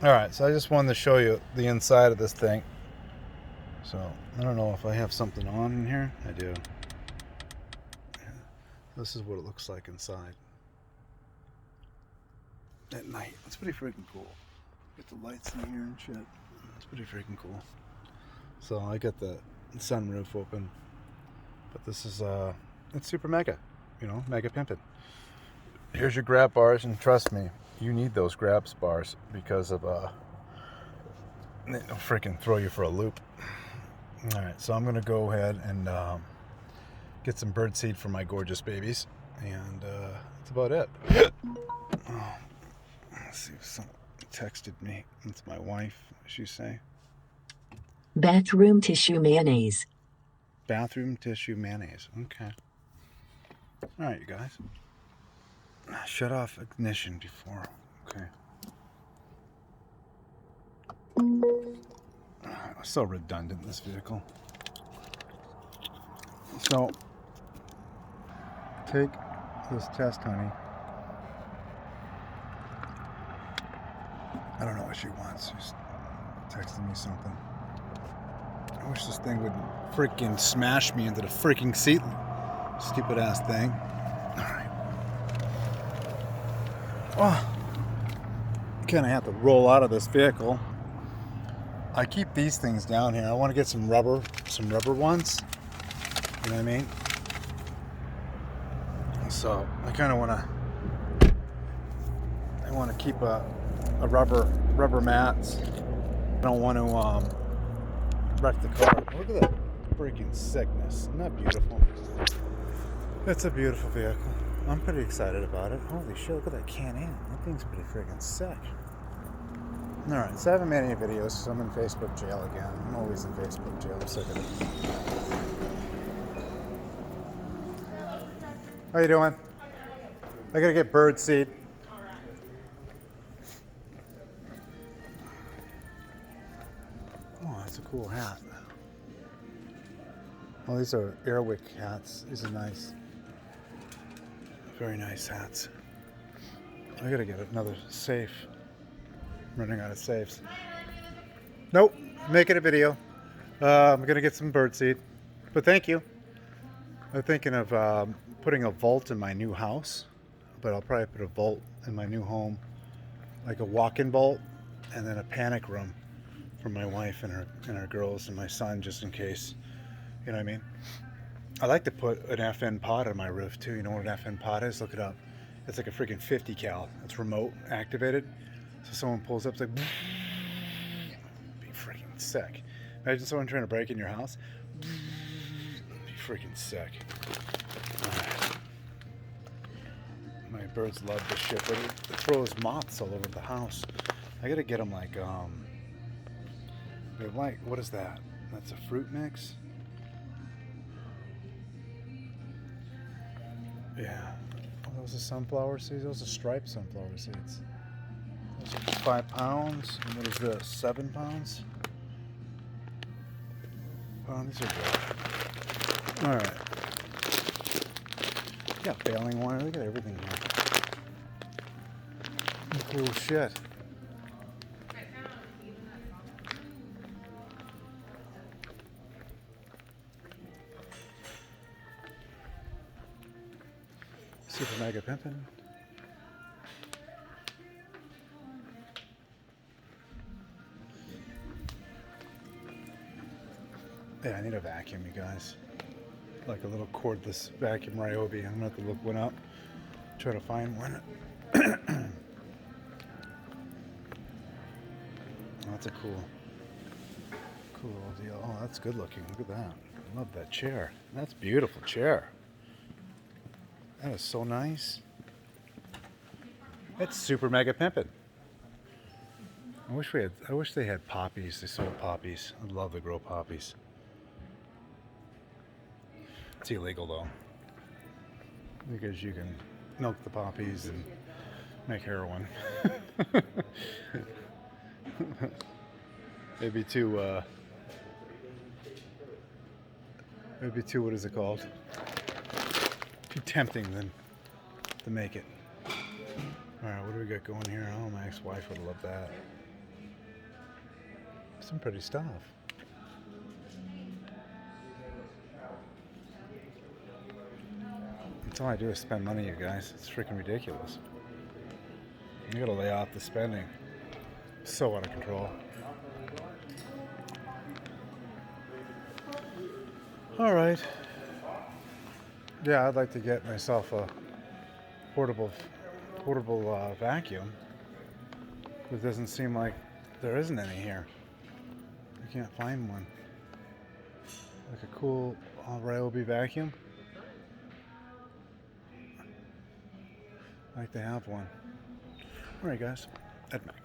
Alright, so I just wanted to show you the inside of this thing. So, I don't know if I have something on in here. I do. This is what it looks like inside. At night. It's pretty freaking cool. Get the lights in here and shit. It's pretty freaking cool. So, I got the sunroof open. But this is, it's super mega. You know, mega pimpin'. Here's your grab bars, and trust me, you need those grabs bars because of, they'll freaking throw you for a loop. Alright, so I'm going to go ahead and get some bird seed for my gorgeous babies. And that's about it. Oh, let's see if someone texted me. It's my wife, she say. Bathroom tissue mayonnaise. Bathroom tissue mayonnaise. Okay. Alright, you guys. Shut off ignition before. Okay. So redundant, this vehicle. So, take this test, honey. I don't know what she wants. She's texting me something. I wish this thing would freaking smash me into the freaking seat. Stupid ass thing. Alright. Oh. Kind of have to roll out of this vehicle. I keep these things down here. I want to get some rubber ones. You know what I mean? So I kind of want to keep a rubber mats. I don't want to wreck the car. Look at that freaking sickness. Isn't that beautiful? It's a beautiful vehicle. I'm pretty excited about it. Holy shit, look at that Can-Am. That thing's pretty freaking sick. Alright, so I haven't made any videos, so I'm in Facebook jail again. I'm always in Facebook jail. I'm sick of it. How you doing? I gotta get bird seed. Oh, that's a cool hat. Oh, these are Airwick hats. These are nice. Very nice hats. I gotta get another safe. I'm running out of safes. Nope, making a video. I'm gonna get some bird seed. But thank you. I'm thinking of putting a vault in my new house. But I'll probably put a vault in my new home. Like a walk-in vault. And then a panic room for my wife and her girls and my son, just in case. You know what I mean? I like to put an FN pod on my roof too. You know what an FN pod is? Look it up. It's like a freaking 50 cal. It's remote activated. So someone pulls up, it's like, be freaking sick. Imagine someone trying to break in your house. Be freaking sick. My birds love this shit, but it throws moths all over the house. I gotta get them like, they're like, what is that? That's a fruit mix? Yeah. Oh, those are sunflower seeds. Those are striped sunflower seeds. Those are 5 pounds. And what is this? 7 pounds? Oh, these are good. Alright. Got baling wire. Look at everything here. Cool shit. Super mega pimpin'. Yeah, I need a vacuum, you guys. Like a little cordless vacuum Ryobi. I'm gonna have to look one up. Try to find one. That's a cool deal. Oh, that's good looking. Look at that. I love that chair. That's a beautiful chair. That is so nice. It's super mega pimpin'. I wish they had poppies. They sold poppies. I'd love to grow poppies. It's illegal though, because you can milk the poppies and make heroin. Maybe too, what is it called? Too tempting then to make it. Alright, what do we got going here? Oh, my ex-wife would love that. Some pretty stuff. That's all I do is spend money, you guys. It's freaking ridiculous. You gotta lay off the spending. So out of control. Alright. Yeah, I'd like to get myself a portable vacuum. It doesn't seem like there isn't any here. I can't find one. Like a cool Ryobi vacuum. I'd like to have one. Alright guys, Ed Mac.